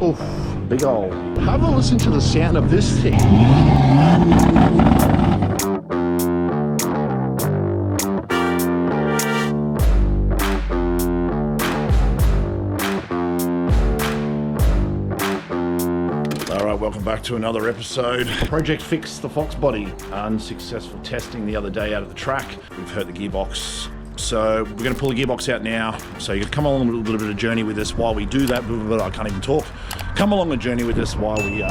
Oof, big ol'. Have a listen to the sound of this thing. Alright, welcome back to another episode. Project fixed the Fox body. Unsuccessful testing the other day out of the track. We've hurt the gearbox. So we're going to pull the gearbox out now. So you can come along a little bit of a journey with us while we do that. I can't even talk. Come along a journey with us while we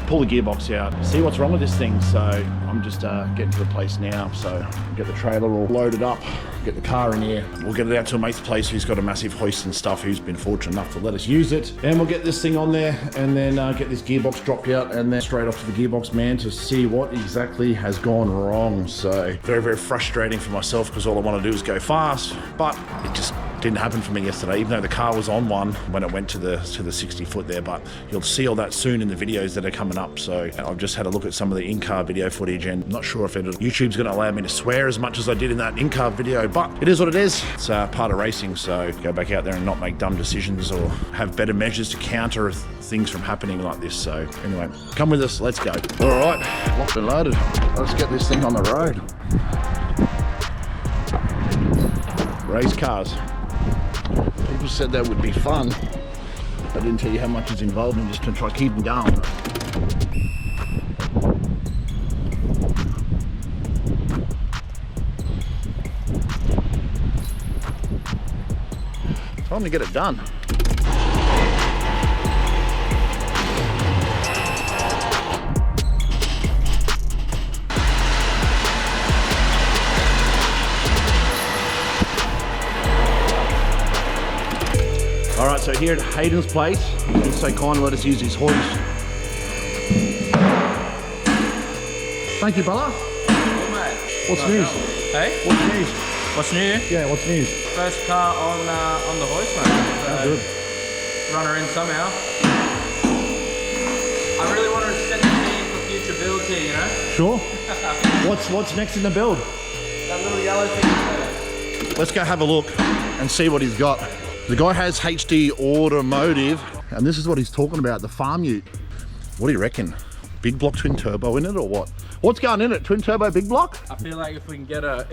pull the gearbox out. See what's wrong with this thing. So I'm just getting to the place now. So get the trailer all loaded up. Get the car in here. We'll get it out to a mate's place who's got a massive hoist and stuff, who's been fortunate enough to let us use it. And we'll get this thing on there and then get this gearbox dropped out and then straight off to the gearbox man to see what exactly has gone wrong. So very, very frustrating for myself because all I want to do is go fast, but it just didn't happen for me yesterday, even though the car was on one when it went to the 60 foot there. But you'll see all that soon in the videos that are coming up. So I've just had a look at some of the in-car video footage and I'm not sure if YouTube's going to allow me to swear as much as I did in that in-car video, but it is what it is. It's part of racing, so go back out there and not make dumb decisions or have better measures to counter things from happening like this. So anyway, come with us, let's go. All right, locked and loaded. Let's get this thing on the road. Race cars. People said that would be fun. I didn't tell you how much is involved in just to try to keep them going. Time to get it done. All right, so here at Hayden's place, he's so kind to let us use his hoist. Thank you, brother. Good, mate. What's news? Hey? What's news? What's new? Yeah, what's news? First car on the hoist, mate. So Good. run her in somehow. I really wanted to set the scene for future builds here, you know? Sure. What's next in the build? That little yellow thing. Let's go have a look and see what he's got. The guy has HD Automotive, and this is what he's talking about, the farm ute. What do you reckon? Big block twin turbo in it or what? What's going in it? Twin turbo big block? I feel like if we can get a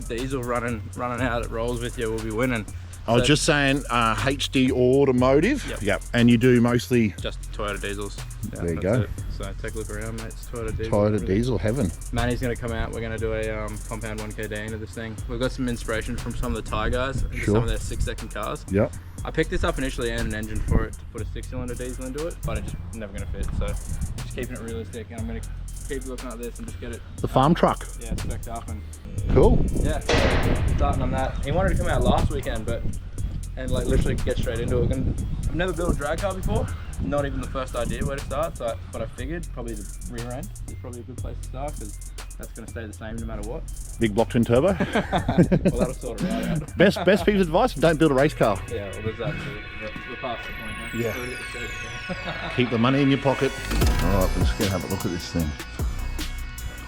diesel running out, it rolls with you, we'll be winning. I was just saying HD Automotive. Yep. And you do mostly just Toyota diesels. Yeah, there you go. It. So take a look around, mate. It's Toyota diesel. Toyota diesel heaven. Manny's going to come out. We're going to do a compound 1KD into this thing. We've got some inspiration from some of the Thai guys into some of their 6-second cars. Yep. I picked this up initially and an engine for it to put a 6-cylinder diesel into it, but it's just never going to fit. So just keeping it realistic, and I'm going to keep looking at this and just get it. The farm truck. Yeah, spec'd up and. Cool. Yeah, starting on that. He wanted to come out last weekend, and like literally get straight into it. I've never built a drag car before, not even the first idea where to start, but I figured probably the rear end is probably a good place to start because that's going to stay the same no matter what. Big block twin turbo. Well, that'll sort it out. Best piece of advice, don't build a race car. Yeah, well there's that too. We're past the point, man. Yeah. Keep the money in your pocket. All right, let's go have a look at this thing.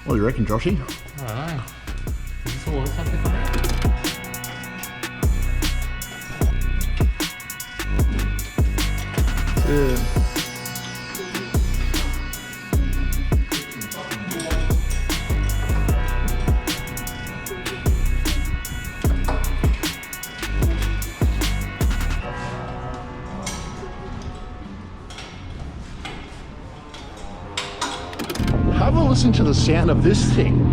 What do you reckon, Joshy? I don't know. Is this all something on it? Yeah. Have a listen to the sound of this thing.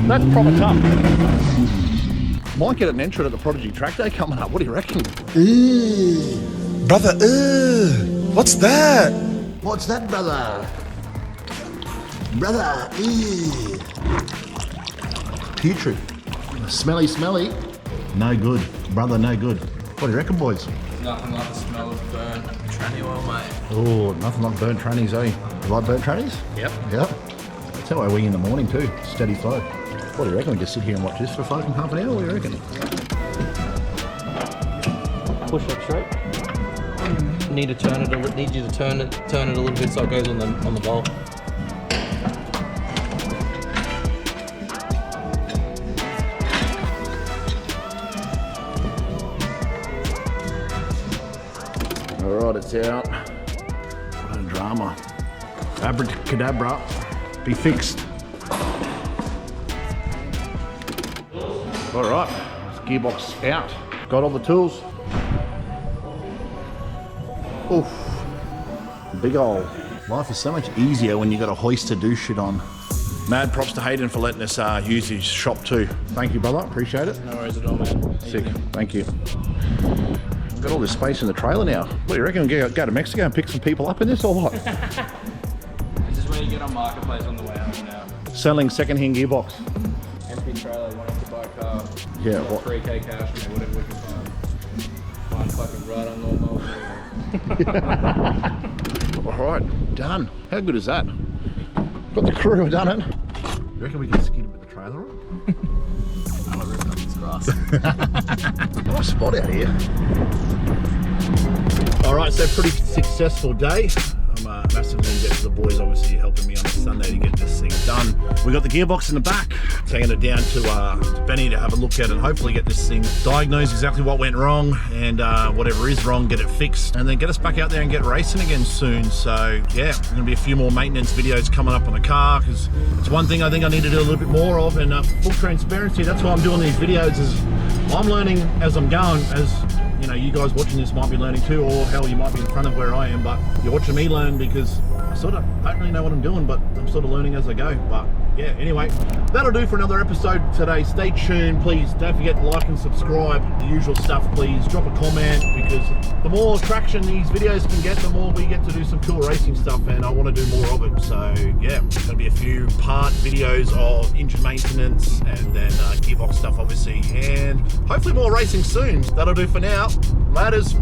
That's proper tough. Might get an entrant at the Prodigy Track Day coming up. What do you reckon? Brother, what's that? What's that, brother? Brother, putrid. Smelly. No good. Brother, no good. What do you reckon, boys? Nothing like the smell of burnt tranny oil, mate. Oh, nothing like burnt trannies, eh? You like burnt trannies? Yep. That's how I wing in the morning too. Steady flow. What do you reckon? We just sit here and watch this for fucking half an hour? What do you reckon? Push up straight. need to turn it. Need you to turn it a little bit so it goes on the bolt. All right, it's out. What a drama. Abracadabra. Be fixed. All right, gearbox out. Got all the tools. Oof. Big ol'. Life is so much easier when you got a hoist to do shit on. Mad props to Hayden for letting us use his shop too. Thank you, brother. Appreciate it. No worries at all, man. Sick. Thank you. We've got all this space in the trailer now. What do you reckon? Go to Mexico and pick some people up in this or what? This is where you get on Marketplace on the way home now. Selling second-hand gearbox. MP trailer, you want to buy a car. Yeah, Got what? 3K cash and whatever we can find. Find fucking right on lawnmower. All right, done. How good is that? Got the crew, done it. You reckon we can skid with the trailer on? Nice spot out here. All right, so pretty successful day. I'm massively indebted to the boys, obviously helping me on a Sunday to get this thing done. We got the gearbox in the back, taking it down to Benny to have a look at and hopefully get this thing diagnosed exactly what went wrong and whatever is wrong, get it fixed, and then get us back out there and get racing again soon. So yeah, there's gonna be a few more maintenance videos coming up on the car because it's one thing I think I need to do a little bit more of, and full transparency, that's why I'm doing these videos, is I'm learning as I'm going, as you know, you guys watching this might be learning too, or hell, you might be in front of where I am, but you're watching me learn because I sort of don't really know what I'm doing, but I'm sort of learning as I go. But yeah, anyway, that'll do for another episode today. Stay tuned, please. Don't forget to like and subscribe, the usual stuff, please. Drop a comment, because the more traction these videos can get, the more we get to do some cool racing stuff, and I want to do more of it. So yeah, there's going to be a few part videos of engine maintenance and then gearbox stuff, obviously, and hopefully more racing soon. That'll do for now. Ladders.